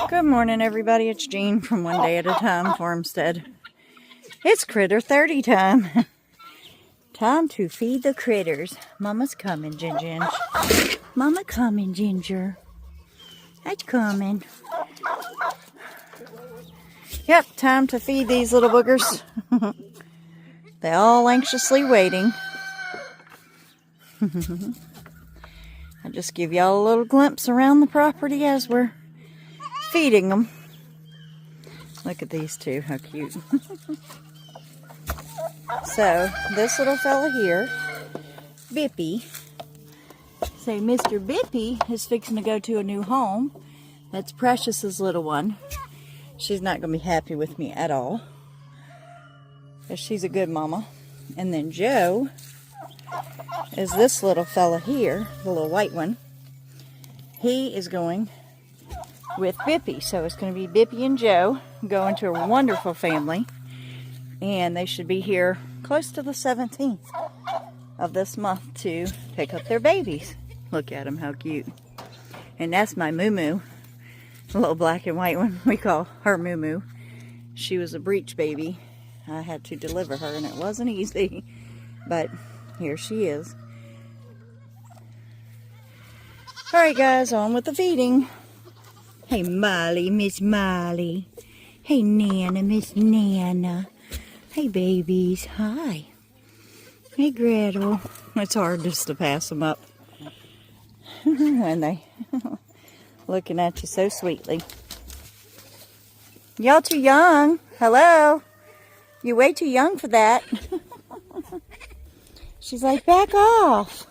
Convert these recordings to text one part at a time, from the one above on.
Good morning, everybody. It's Jean from One Day at a Time Farmstead. It's critter 30 time. Time to feed the critters. Mama's coming, Ginger. Mama coming, Ginger. It's coming. Yep, time to feed these little boogers. They're all anxiously waiting. I'll just give y'all a little glimpse around the property as we're feeding them. Look at these two, how cute. So, this little fella here, Bippy. So, Mr. Bippy is fixing to go to a new home. That's Precious's little one. She's not going to be happy with me at all, because she's a good mama. And then Joe is this little fella here, the little white one. He is going with Bippy. So it's going to be Bippy and Joe going to a wonderful family. And they should be here close to the 17th of this month to pick up their babies. Look at them, how cute. And that's my Moo Moo, the little black and white one. We call her Moo Moo. She was a breech baby. I had to deliver her and it wasn't easy. But here she is. Alright guys, on with the feeding. Hey Molly, Miss Molly. Hey Nana, Miss Nana. Hey babies, hi. Hey Gretel. It's hard just to pass them up when they looking at you so sweetly. Y'all too young. Hello. You're way too young for that. She's like, back off.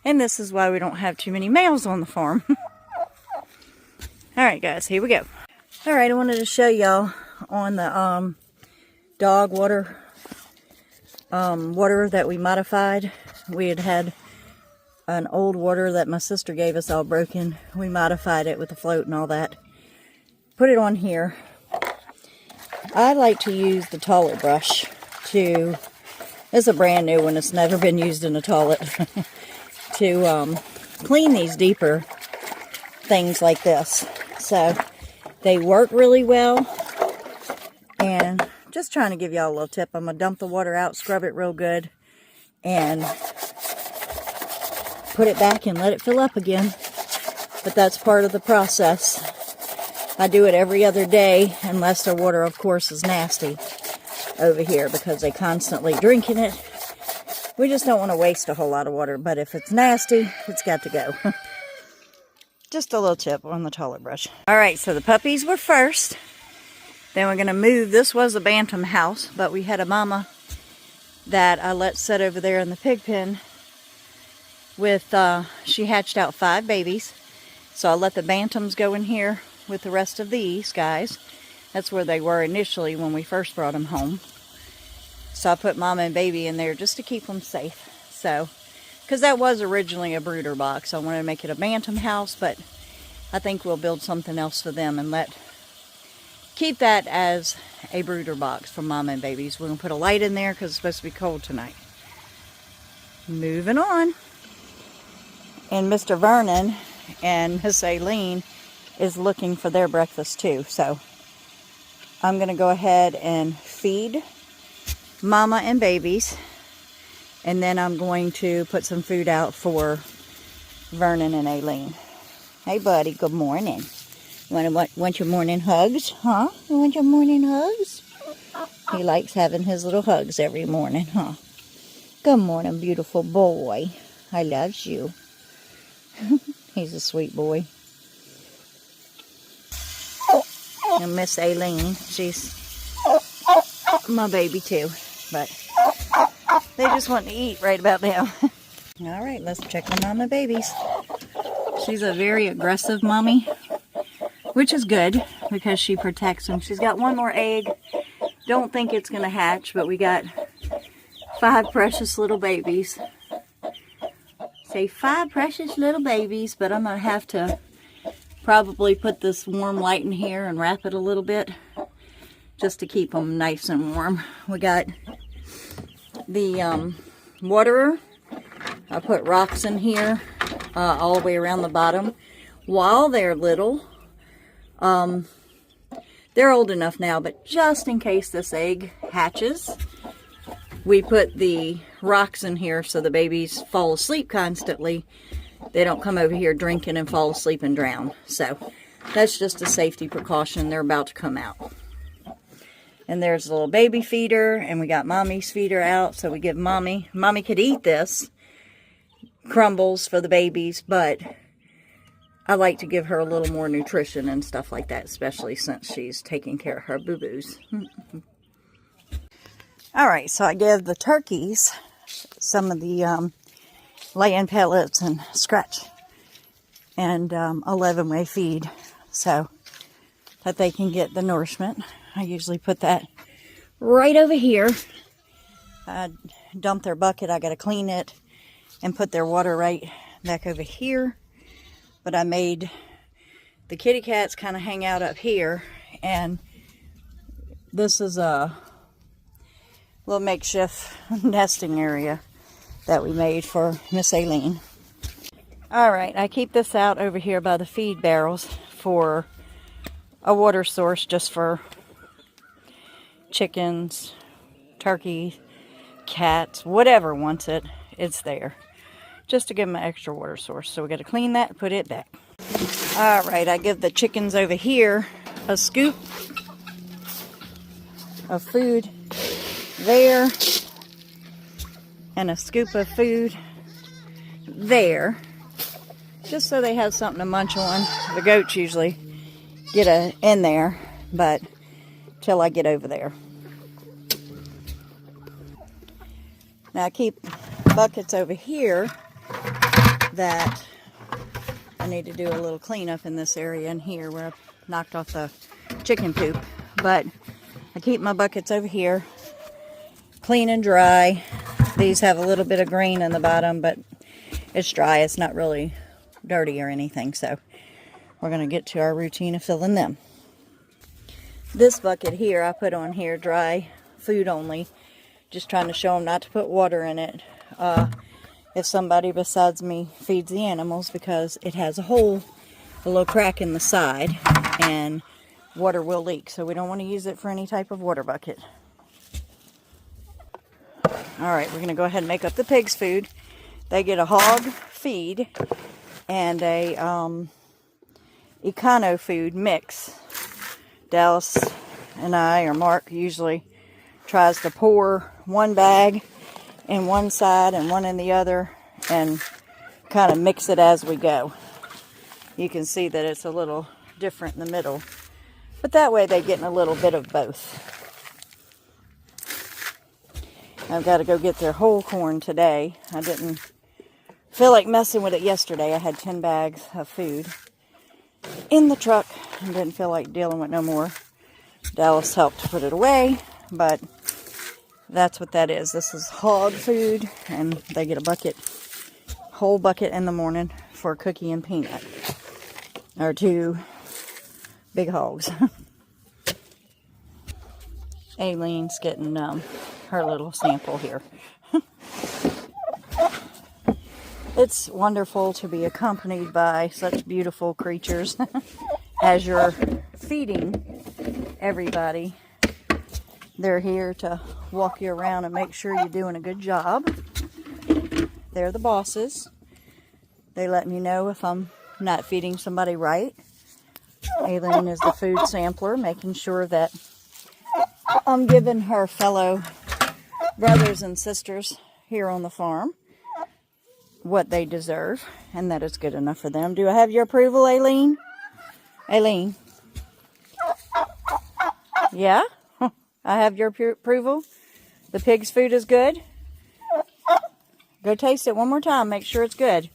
And this is why we don't have too many males on the farm. Alright guys, here we go. Alright, I wanted to show y'all on the dog water water that we modified. We had an old water that my sister gave us all broken. We modified it with the float and all that. Put it on here. I like to use the toilet brush to, it's a brand new one, it's never been used in a toilet, to clean these deeper things like this. So they work really well. And just trying to give y'all a little tip. I'm going to dump the water out, scrub it real good, and put it back and let it fill up again. But that's part of the process. I do it every other day, unless their water, of course, is nasty over here, because they constantly drinking it. We just don't want to waste a whole lot of water, but if it's nasty, it's got to go. Just a little tip on the toilet brush. Alright, so the puppies were first. Then we're going to move. This was a bantam house, but we had a mama that I let sit over there in the pig pen with, she hatched out 5 babies. So I let the bantams go in here with the rest of these guys. That's where they were initially when we first brought them home. So I put mama and baby in there just to keep them safe. So, because that was originally a brooder box. I wanted to make it a bantam house, but I think we'll build something else for them and keep that as a brooder box for mama and babies. We're going to put a light in there because it's supposed to be cold tonight. Moving on. And Mr. Vernon and Miss Aileen is looking for their breakfast too. So I'm going to go ahead and feed mama and babies. And then I'm going to put some food out for Vernon and Aileen. Hey buddy, good morning. Want your morning hugs, huh? You want your morning hugs? He likes having his little hugs every morning, huh? Good morning, beautiful boy. I love you. He's a sweet boy. And Miss Aileen, she's my baby too. But they just want to eat right about now. Alright, let's check on mama babies. She's a very aggressive mommy, which is good because she protects them. She's got one more egg. Don't think it's going to hatch, but we got 5 precious little babies. Say 5 precious little babies, but I'm going to have to probably put this warm light in here and wrap it a little bit just to keep them nice and warm. We got the waterer. I put rocks in here all the way around the bottom. While they're little, They're old enough now, but just in case this egg hatches, we put the rocks in here so the babies fall asleep constantly. They don't come over here drinking and fall asleep and drown. So that's just a safety precaution. They're about to come out. And there's a little baby feeder, and we got mommy's feeder out, so we give mommy. Mommy could eat this, crumbles for the babies, but I like to give her a little more nutrition and stuff like that, especially since she's taking care of her boo-boos. Alright, so I give the turkeys some of the lay-in pellets and scratch and 11-way feed so that they can get the nourishment. I usually put that right over here. I dump their bucket. I got to clean it and put their water right back over here. But I made the kitty cats kind of hang out up here. And this is a little makeshift nesting area that we made for Miss Aileen. Alright, I keep this out over here by the feed barrels for a water source just for chickens, turkeys, cats, whatever wants it, it's there. Just to give them an extra water source. So we got to clean that and put it back. Alright, I give the chickens over here a scoop of food there and a scoop of food there, just so they have something to munch on. The goats usually get in there, but till I get over there. Now I keep buckets over here that I need to do a little cleanup in this area in here where I knocked off the chicken poop. But I keep my buckets over here clean and dry. These have a little bit of green in the bottom, but it's dry. It's not really dirty or anything. So we're going to get to our routine of filling them. This bucket here I put on here dry food only. Just trying to show them not to put water in it if somebody besides me feeds the animals, because it has a hole, a little crack in the side, and water will leak. So we don't want to use it for any type of water bucket. Alright, we're going to go ahead and make up the pigs' food. They get a hog feed and a econo food mix. Dallas and I, or Mark, usually tries to pour one bag in one side and one in the other and kind of mix it as we go. You can see that it's a little different in the middle, but that way they're getting a little bit of both. I've got to go get their whole corn today. I didn't feel like messing with it yesterday. I had 10 bags of food in the truck and didn't feel like dealing with no more. Dallas helped to put it away, but that's what that is. This is hog food, and they get a bucket, whole bucket in the morning for Cookie and Peanut. Or 2 big hogs. Aileen's getting her little sample here. It's wonderful to be accompanied by such beautiful creatures as you're feeding everybody. They're here to walk you around and make sure you're doing a good job. They're the bosses. They let me know if I'm not feeding somebody right. Aileen is the food sampler, making sure that I'm giving her fellow brothers and sisters here on the farm what they deserve, and that it's good enough for them. Do I have your approval, Aileen? Aileen? Yeah? I have your approval? The pig's food is good? Go taste it one more time. Make sure it's good.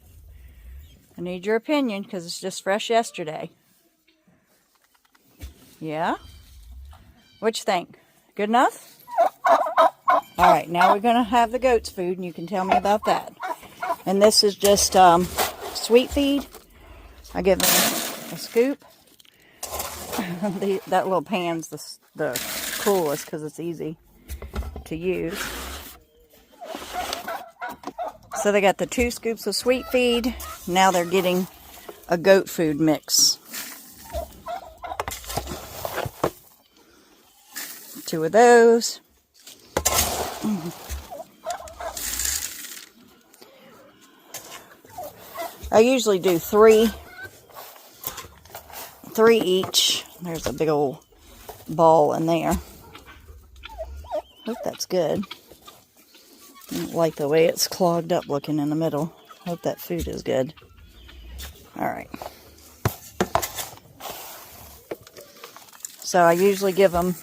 I need your opinion because it's just fresh yesterday. Yeah? What you think? Good enough? Alright, now we're going to have the goat's food, and you can tell me about that. And this is just sweet feed. I give them a scoop. That little pan's the coolest because it's easy to use. So they got the 2 scoops of sweet feed. Now they're getting a goat food mix. 2 of those. I usually do 3 each. There's a big old ball in there. Hope that's good. I don't like the way it's clogged up looking in the middle. Hope that food is good. Alright. So I usually give them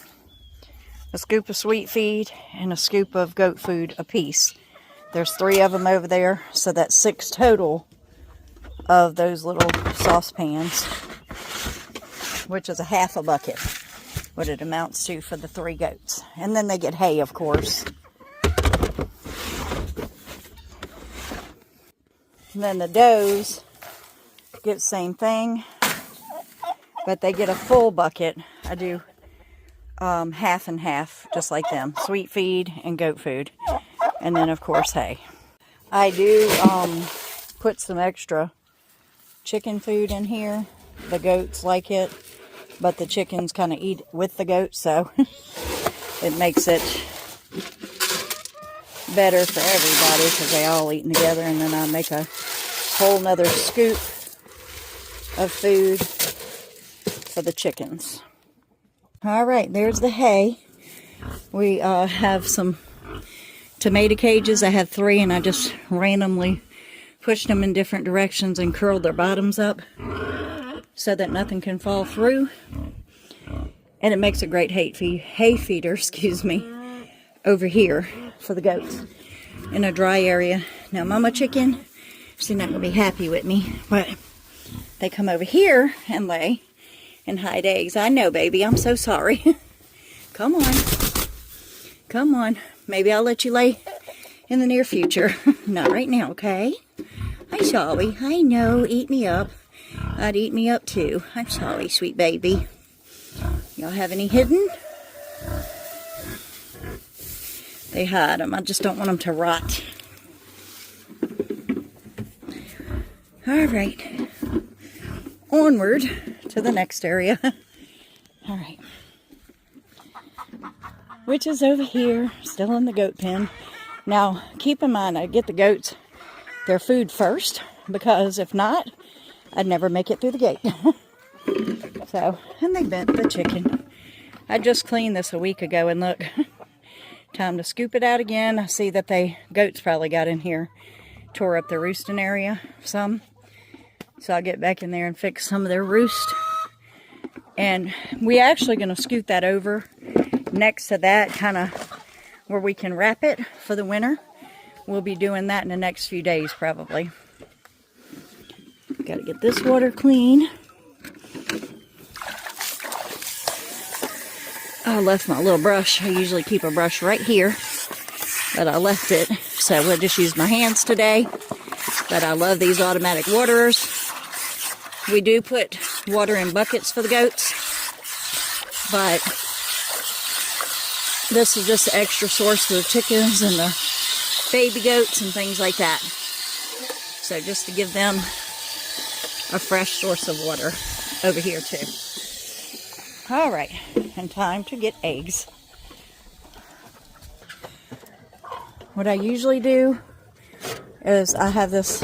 a scoop of sweet feed and a scoop of goat food a piece. There's 3 of them over there, so that's 6 total of those little saucepans, which is a half a bucket, what it amounts to for the 3 goats. And then they get hay, of course. And then the does get the same thing, but they get a full bucket. I do half and half, just like them. Sweet feed and goat food. And then, of course, hay. I do put some extra chicken food in here. The goats like it, but the chickens kind of eat with the goats, so it makes it better for everybody because they all eating together. And then I make a whole nother scoop of food for the chickens. Alright, there's the hay. We have some tomato cages. I have 3, and I just randomly pushed them in different directions and curled their bottoms up so that nothing can fall through. And it makes a great hay feeder, excuse me, over here for the goats in a dry area. Now, Mama Chicken, she's not going to be happy with me, but they come over here and lay and hide eggs. I know, baby. I'm so sorry. Come on. Come on. Maybe I'll let you lay in the near future. Not right now, okay? Hi, sorry. I know. Eat me up. I'd eat me up, too. I'm sorry, sweet baby. Y'all have any hidden? They hide them. I just don't want them to rot. Alright. Onward to the next area. Alright. Which is over here, still in the goat pen. Now, keep in mind, I get the goats their food first, because if not, I'd never make it through the gate. So, and they bent the chicken. I just cleaned this a week ago, and look, time to scoop it out again. I see that goats probably got in here, tore up the roosting area some. So I'll get back in there and fix some of their roost. And we actually going to scoot that over next to that, kind of where we can wrap it for the winter. We'll be doing that in the next few days, probably. Got to get this water clean. I left my little brush. I usually keep a brush right here, but I left it, so we'll just use my hands today. But I love these automatic waterers. We do put water in buckets for the goats, but this is just an extra source for the chickens and the baby goats and things like that. So just to give them a fresh source of water over here too. All right, and time to get eggs. What I usually do is I have this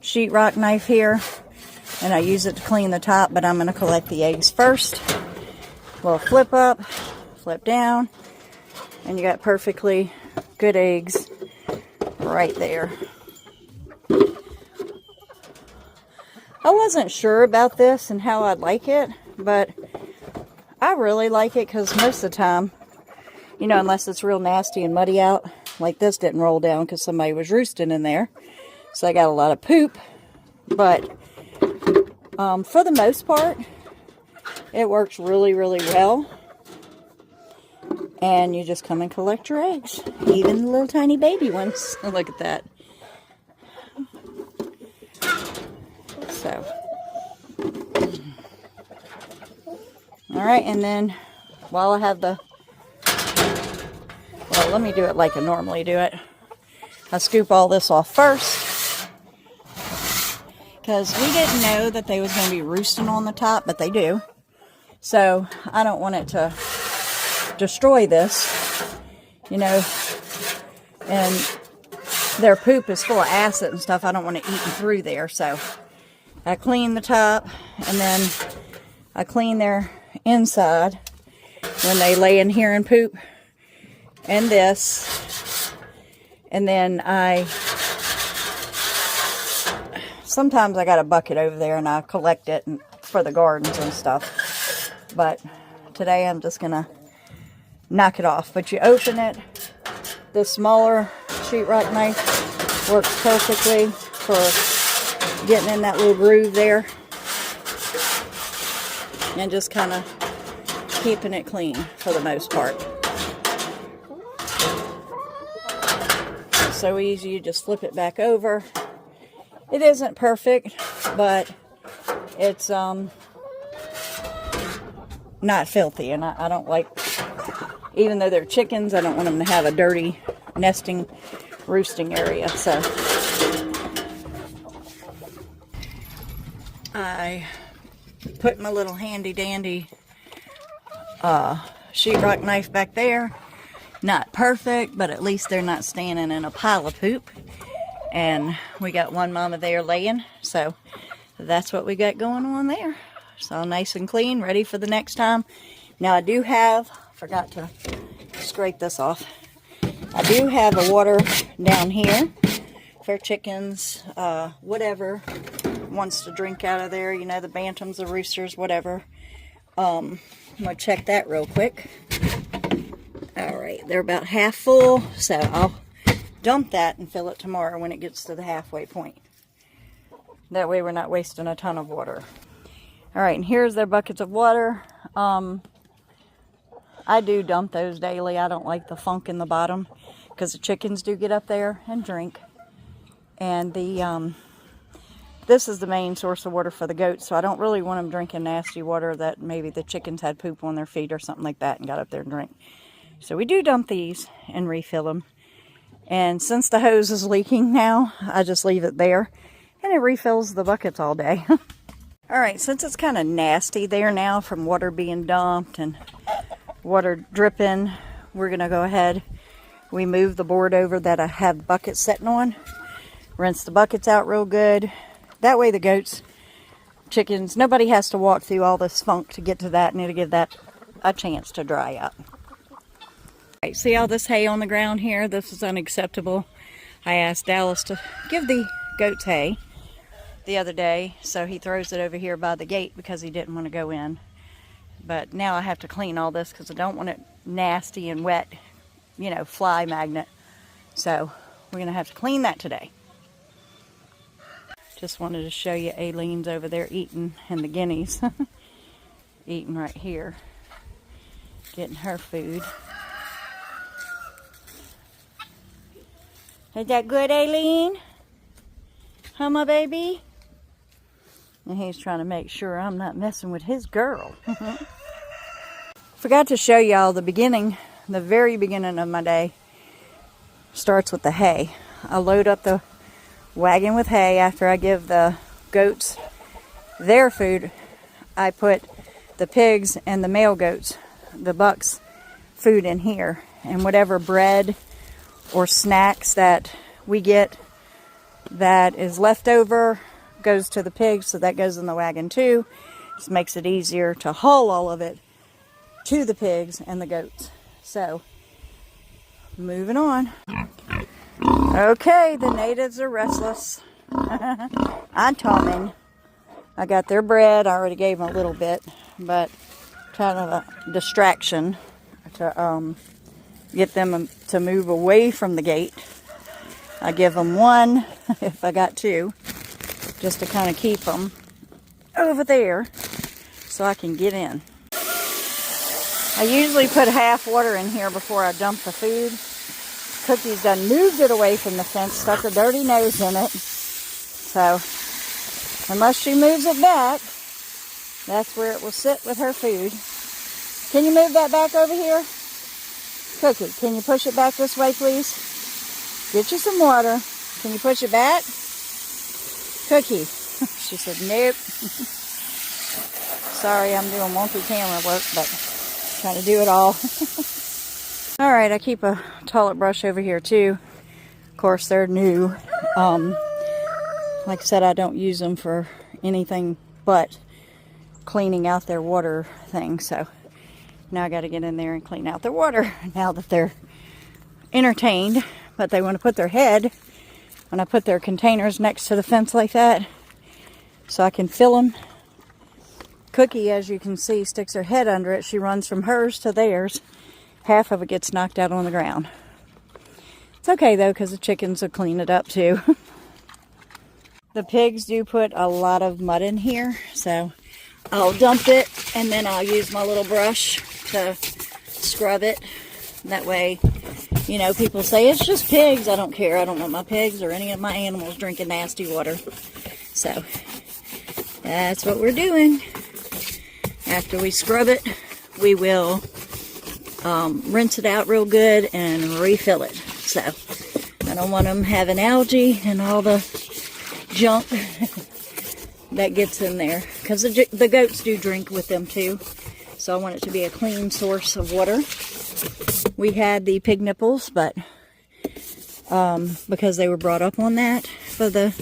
sheetrock knife here, and I use it to clean the top, but I'm going to collect the eggs first. We'll flip up, flip down, and you got perfectly good eggs right there. I wasn't sure about this and how I'd like it, but I really like it because most of the time, you know, unless it's real nasty and muddy out, like this didn't roll down because somebody was roosting in there. So I got a lot of poop, but for the most part, it works really, really well. And you just come and collect your eggs, even the little tiny baby ones. Look at that. So, all right, and then while I have well, let me do it like I normally do it. I scoop all this off first, because we didn't know that they was going to be roosting on the top, but they do. So I don't want it to destroy this, you know, and their poop is full of acid and stuff. I don't want it eating through there, so I clean the top, and then I clean their inside when they lay in here and poop, and this, and then sometimes I got a bucket over there and I collect it for the gardens and stuff, but today I'm just gonna knock it off. But you open it, the smaller sheetrock knife works perfectly for getting in that little groove there and just kind of keeping it clean for the most part. So easy, you just flip it back over. It isn't perfect, but it's not filthy, and I don't like, even though they're chickens, I don't want them to have a dirty nesting, roosting area. So I put my little handy dandy sheetrock knife back there. Not perfect, but at least they're not standing in a pile of poop. And we got one mama there laying, so that's what we got going on there. So nice and clean, ready for the next time. Now I do have, forgot to scrape this off, I do have a water down here for chickens, whatever wants to drink out of there, you know, the bantams, the roosters, whatever. I'm going to check that real quick. Alright, they're about half full, so I'll dump that and fill it tomorrow when it gets to the halfway point. That way we're not wasting a ton of water. Alright, and here's their buckets of water. I do dump those daily. I don't like the funk in the bottom because the chickens do get up there and drink. And this is the main source of water for the goats, so I don't really want them drinking nasty water that maybe the chickens had poop on their feet or something like that and got up there and drank. So we do dump these and refill them. And since the hose is leaking now, I just leave it there and it refills the buckets all day. Alright, since it's kind of nasty there now from water being dumped and water dripping, we're going to go ahead. We move the board over that I have buckets sitting on. Rinse the buckets out real good. That way the goats, chickens, nobody has to walk through all this funk to get to that, and it'll give that a chance to dry up. Right, see all this hay on the ground here? This is unacceptable. I asked Dallas to give the goats hay the other day, so he throws it over here by the gate because he didn't want to go in. But now I have to clean all this because I don't want it nasty and wet, you know, fly magnet. So we're going to have to clean that today. Just wanted to show you Aileen's over there eating, and the guineas eating right here, getting her food. Is that good, Aileen? Huh, my baby? And he's trying to make sure I'm not messing with his girl. Forgot to show y'all the beginning, the very beginning of my day starts with the hay. I load up the wagon with hay after I give the goats their food. I put the pigs and the male goats, the bucks, food in here. And whatever bread or snacks that we get that is left over goes to the pigs, so that goes in the wagon too. Just makes it easier to haul all of it to the pigs and the goats. So, moving on. Okay, the natives are restless. I'm coming. I got their bread. I already gave them a little bit, but kind of a distraction to get them to move away from the gate. I give them one, if I got two, just to kind of keep them over there so I can get in. I usually put half water in here before I dump the food. Cookie's done moved it away from the fence, stuck her dirty nose in it. So, unless she moves it back, that's where it will sit with her food. Can you move that back over here? Cookie, can you push it back this way, please? Get you some water. Can you push it back? Cookie. She said, nope. Sorry, I'm doing multi-camera work, but trying to do it all. All right, I keep a toilet brush over here too. Of course, they're new. Like I said, I don't use them for anything but cleaning out their water thing. So now I got to get in there and clean out their water now that they're entertained. But they want to put their head when I put their containers next to the fence like that, so I can fill them. Cookie, as you can see, sticks her head under it. She runs from hers to theirs. Half of it gets knocked out on the ground. It's okay though, because the chickens will clean it up too. The pigs do put a lot of mud in here, so I'll dump it and then I'll use my little brush to scrub it. That way, you know, people say it's just pigs. I don't care. I don't want my pigs or any of my animals drinking nasty water. So that's what we're doing. After we scrub it, we will rinse it out real good and refill it. So I don't want them having algae and all the junk that gets in there, because the goats do drink with them too. So I want it to be a clean source of water. We had the pig nipples, but because they were brought up on that for the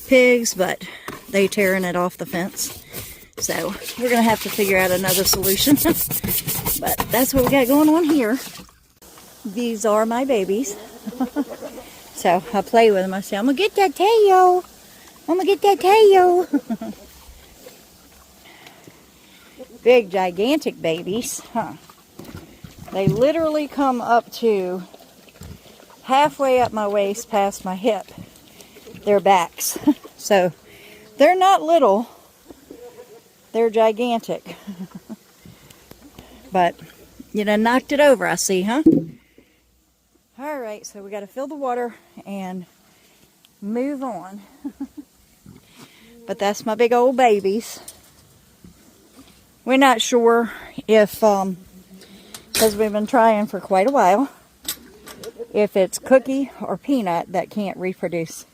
pigs, but they tearing it off the fence. So we're going to have to figure out another solution. But that's what we got going on here. These are my babies. So I play with them. I say, I'm going to get that tail. I'm going to get that tail. Big, gigantic babies. Huh. They literally come up to halfway up my waist past my hip. Their backs. So they're not little. They're gigantic. But you done knocked it over, I see, huh? Alright, so we got to fill the water and move on. But that's my big old babies. We're not sure if, because we've been trying for quite a while, if it's Cookie or Peanut that can't reproduce.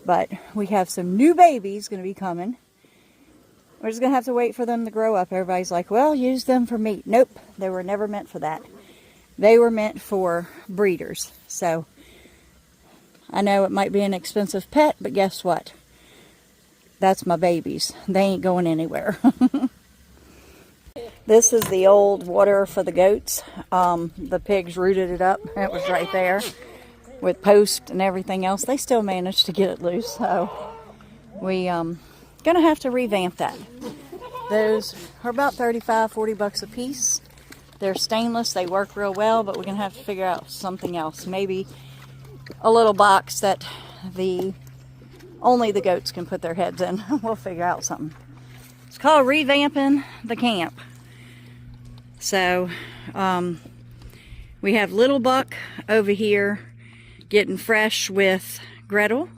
But we have some new babies going to be coming. We're just going to have to wait for them to grow up. Everybody's like, well, use them for meat. Nope, they were never meant for that. They were meant for breeders. So, I know it might be an expensive pet, but guess what? That's my babies. They ain't going anywhere. This is the old water for the goats. The pigs rooted it up. It was right there with posts and everything else. They still managed to get it loose. So, we gonna have to revamp that. Those are about 35, 40 bucks a piece. They're stainless, they work real well, but we're gonna have to figure out something else. Maybe a little box that only the goats can put their heads in. We'll figure out something. It's called revamping the camp. So we have Little Buck over here getting fresh with Gretel.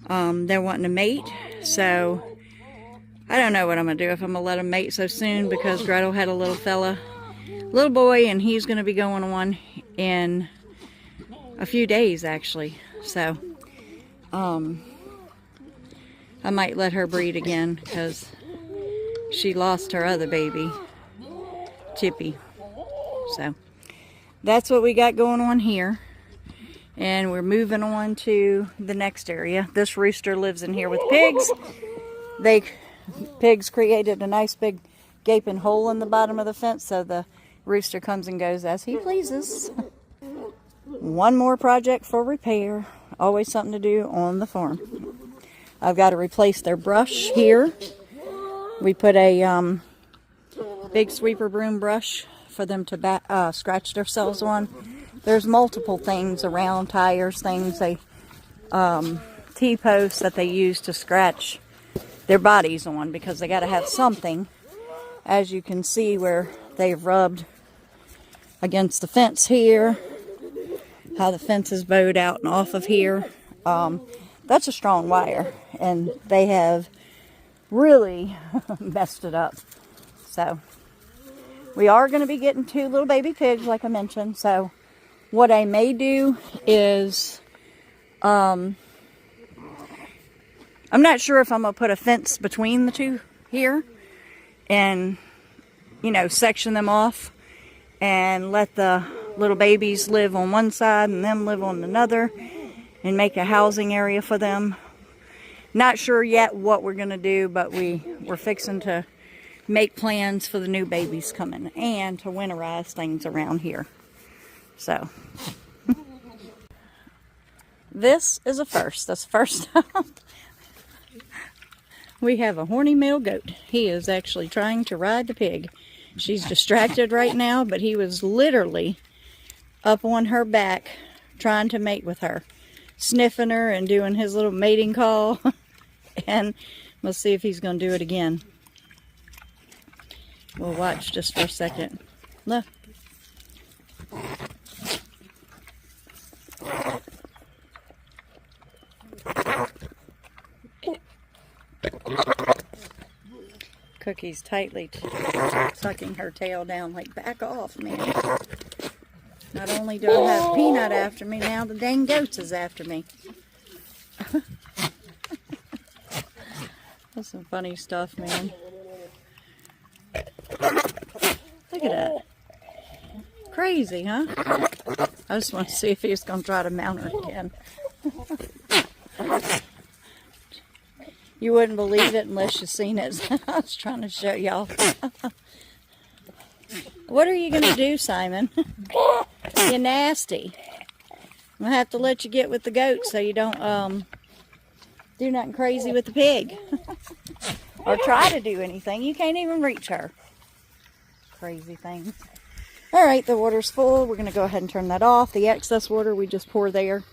They're wanting to mate. So, I don't know what I'm going to do, if I'm going to let them mate so soon, because Gretel had a little boy, and he's going to be going on in a few days, actually. So, I might let her breed again, because she lost her other baby, Tippy. So, that's what we got going on here. And we're moving on to the next area. This rooster lives in here with pigs. Pigs created a nice big gaping hole in the bottom of the fence, so the rooster comes and goes as he pleases. One more project for repair. Always something to do on the farm. I've got to replace their brush here. We put a big sweeper broom brush for them to scratch themselves on. There's multiple things around, tires, things, T-posts that they use to scratch their bodies on, because they got to have something. As you can see where they've rubbed against the fence here, how the fence is bowed out and off of here. That's a strong wire, and they have really messed it up. So we are going to be getting 2 little baby pigs, like I mentioned. So what I may do is, I'm not sure if I'm going to put a fence between the 2 here and, you know, section them off and let the little babies live on one side and them live on another, and make a housing area for them. Not sure yet what we're going to do, but we're fixing to make plans for the new babies coming and to winterize things around here. So this is a first. That's the first time we have a horny male goat. He is actually trying to ride the pig. She's distracted right now, but he was literally up on her back trying to mate with her, sniffing her and doing his little mating call. And we'll see if he's going to do it again. We'll watch just for a second. Look. Cookie's tightly sucking her tail down, like, back off, man. Not only do I have Peanut after me, now the dang goats is after me. That's some funny stuff, man. Look at that. Crazy, huh? I just want to see if he's going to try to mount her again. You wouldn't believe it unless you seen it. I was trying to show y'all. What are you going to do, Simon? You're nasty. I'm going to have to let you get with the goat so you don't do nothing crazy with the pig. Or try to do anything. You can't even reach her. Crazy things. Alright, the water's full. We're going to go ahead and turn that off. The excess water we just pour there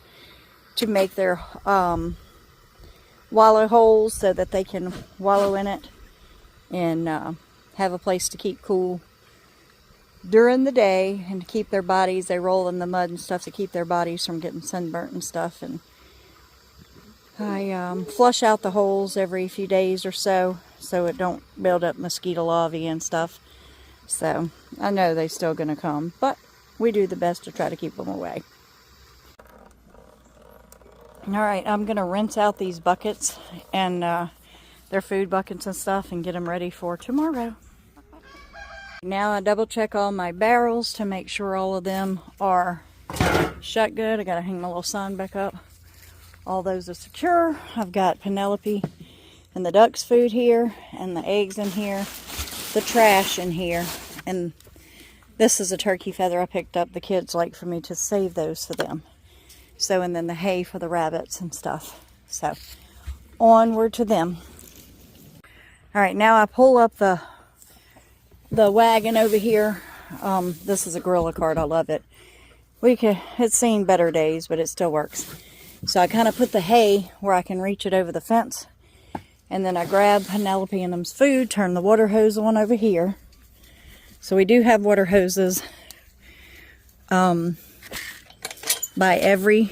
to make their wallow holes so that they can wallow in it and have a place to keep cool during the day and to keep their bodies. They roll in the mud and stuff to keep their bodies from getting sunburnt and stuff. And I flush out the holes every few days or so it don't build up mosquito larvae and stuff. So I know they're still going to come, but we do the best to try to keep them away. Alright, I'm going to rinse out these buckets and their food buckets and stuff and get them ready for tomorrow. Now I double check all my barrels to make sure all of them are shut good. I got to hang my little sign back up. All those are secure. I've got Penelope and the ducks' food here and the eggs in here, the trash in here, and this is a turkey feather I picked up. The kids like for me to save those for them. So, and then the hay for the rabbits and stuff. So, onward to them. Alright, now I pull up the wagon over here. This is a gorilla cart. I love it. It's seen better days, but it still works. So I kind of put the hay where I can reach it over the fence. And then I grab Penelope and them's food, turn the water hose on over here. So we do have water hoses by every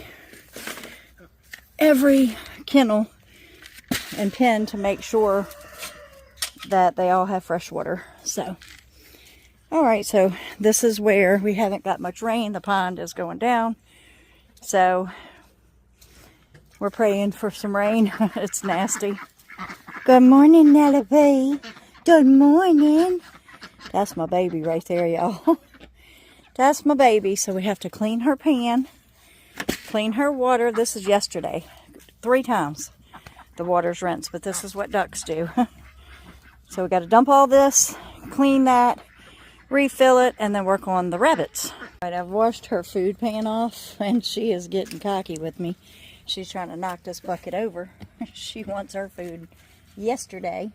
kennel and pen to make sure that they all have fresh water. So, alright, so this is where we haven't got much rain. The pond is going down. So, we're praying for some rain. It's nasty. Good morning, Penelope. Good morning. That's my baby right there, y'all. That's my baby. So we have to clean her pan, clean her water. This is yesterday. 3 times the water's rinsed, but this is what ducks do. So we got to dump all this, clean that, refill it, and then work on the rabbits. All right, I've washed her food pan off, and she is getting cocky with me. She's trying to knock this bucket over. She wants her food yesterday.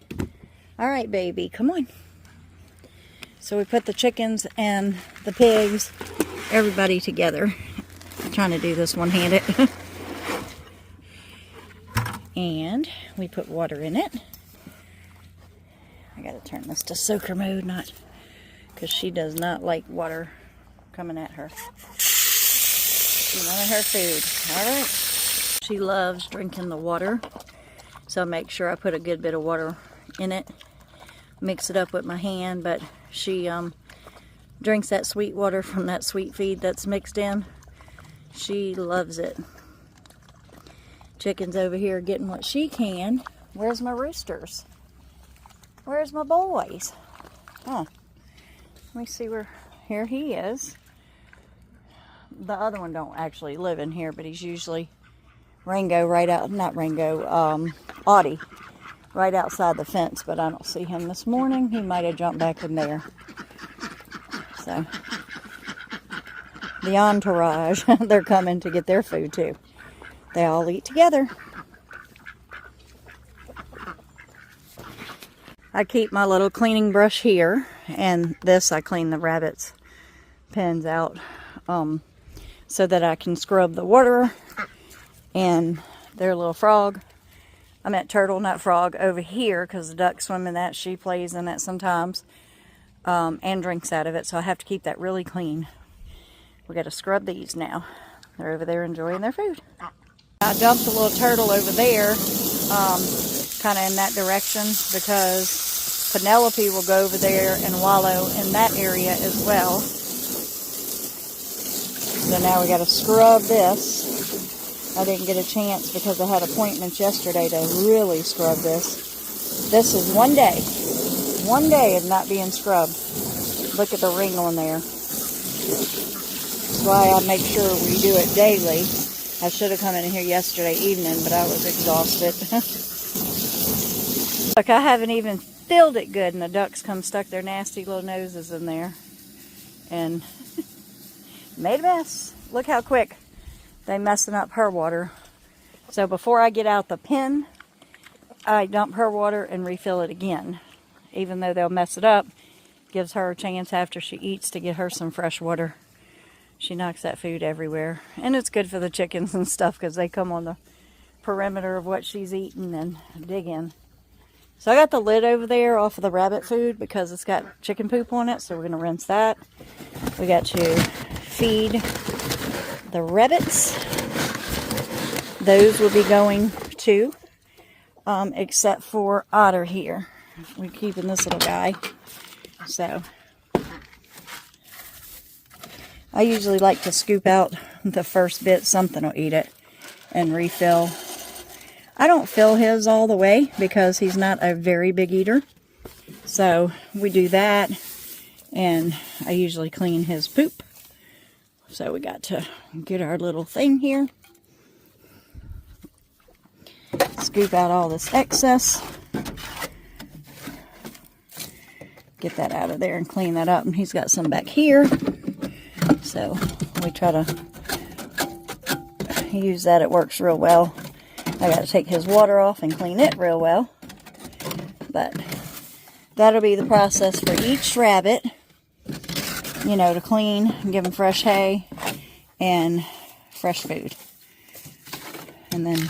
All right, baby, come on. So we put the chickens and the pigs, everybody together. I'm trying to do this one-handed. And we put water in it. I gotta turn this to soaker mode, not because she does not like water coming at her. She wanted her food. All right. She loves drinking the water, so I make sure I put a good bit of water in it. Mix it up with my hand, but she drinks that sweet water from that sweet feed that's mixed in. She loves it. Chicken's over here getting what she can. Where's my roosters? Where's my boys? Oh, let me see where. Here he is. the other one don't actually live in here, but he's usually Rango right out, not Rango, Audie, right outside the fence, but I don't see him this morning. He might have jumped back in there. So, the entourage, they're coming to get their food too. They all eat together. I keep my little cleaning brush here, and this I clean the rabbits' pens out so that I can scrub the water and their little frog. I meant turtle, not frog, over here because the ducks swim in that. She plays in it sometimes and drinks out of it, so I have to keep that really clean. We got to scrub these now. They're over there enjoying their food. I dumped a little turtle over there, kind of in that direction, because Penelope will go over there and wallow in that area as well. So now we got to scrub this. I didn't get a chance because I had appointments yesterday to really scrub this. This is one day of not being scrubbed. Look at the wrinkle in there. That's why I make sure we do it daily. I should have come in here yesterday evening, but I was exhausted. Look, I haven't even filled it good, and the ducks come stuck their nasty little noses in there and made a mess. Look how quick they messing up her water. So before I get out the pen, I dump her water and refill it again. Even though they'll mess it up, gives her a chance after she eats to get her some fresh water. She knocks that food everywhere. And it's good for the chickens and stuff because they come on the perimeter of what she's eating and dig in. So I got the lid over there off of the rabbit food because it's got chicken poop on it. So we're going to rinse that. We got to feed the rabbits. Those will be going too, except for Otter here. We're keeping this little guy. So I usually like to scoop out the first bit. Something will eat it and refill. I don't fill his all the way because he's not a very big eater. So we do that, and I usually clean his poop. So we got to get our little thing here. Scoop out all this excess. Get that out of there and clean that up. And he's got some back here. So we try to use that. It works real well. I got to take his water off and clean it real well. But that'll be the process for each rabbit. You know, to clean and give them fresh hay and fresh food. And then,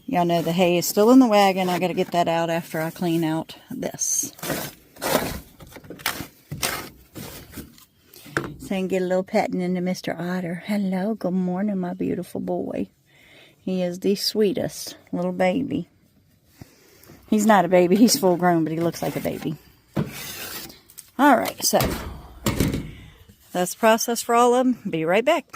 y'all know the hay is still in the wagon. I got to get that out after I clean out this. So I can get a little petting into Mr. Otter. Hello, good morning, my beautiful boy. He is the sweetest little baby. He's not a baby, he's full grown, but he looks like a baby. Alright, so that's the process for all of them. Be right back.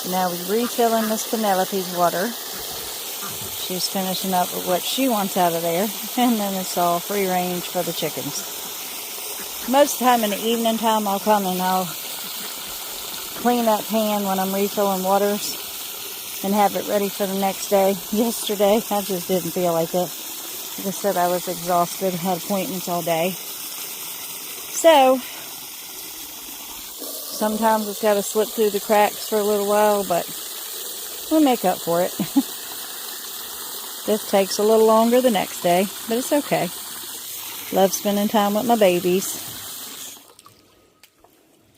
Now we're refilling Miss Penelope's water. She's finishing up with what she wants out of there. And then it's all free range for the chickens. Most of the time in the evening time I'll come and I'll clean that pan when I'm refilling waters and have it ready for the next day. Yesterday I just didn't feel like it. Like I said, I was exhausted. Had appointments all day. So sometimes it's got to slip through the cracks for a little while, but we'll make up for it. This takes a little longer the next day, but it's okay. Love spending time with my babies.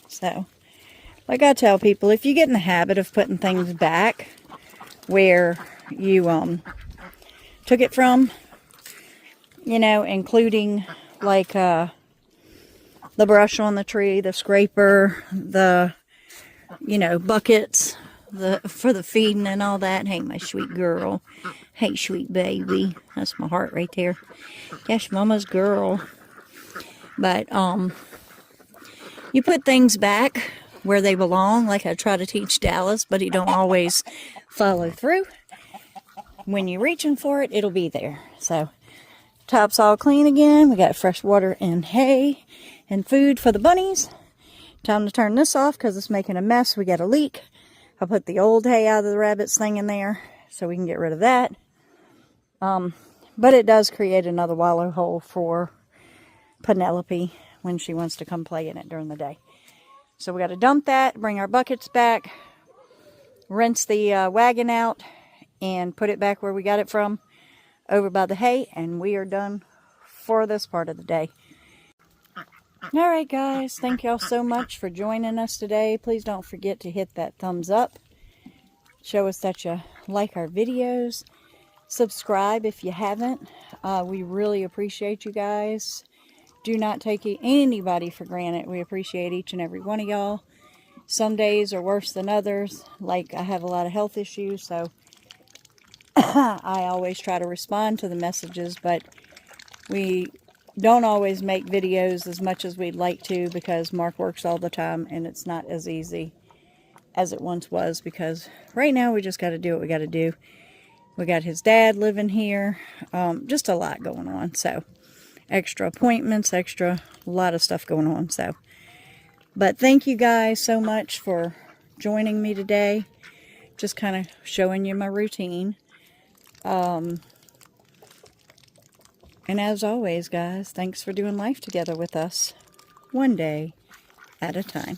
So, like I tell people, if you get in the habit of putting things back where you took it from, you know, including like the brush on the tree, the scraper, the, you know, buckets for the feeding and all that. Hey, my sweet girl. Hey, sweet baby. That's my heart right there. Yes, mama's girl. But you put things back where they belong, like I try to teach Dallas, but he don't always follow through. When you're reaching for it, it'll be there. So, top's all clean again. We got fresh water and hay and food for the bunnies. Time to turn this off because it's making a mess. We got a leak. I'll put the old hay out of the rabbit's thing in there so we can get rid of that. But it does create another wallow hole for Penelope when she wants to come play in it during the day. So we got to dump that, bring our buckets back, rinse the wagon out, and put it back where we got it from, over by the hay, and we are done for this part of the day. Alright guys, thank y'all so much for joining us today. Please don't forget to hit that thumbs up. Show us that you like our videos. Subscribe if you haven't. We really appreciate you guys. Do not take anybody for granted. We appreciate each and every one of y'all. Some days are worse than others. Like, I have a lot of health issues, so I always try to respond to the messages, but we don't always make videos as much as we'd like to because Mark works all the time and it's not as easy as it once was, because right now we just got to do what we got to do. We got his dad living here, just a lot going on, so extra appointments, a lot of stuff going on, so. But thank you guys so much for joining me today, just kind of showing you my routine. And as always, guys, thanks for doing life together with us, one day at a time.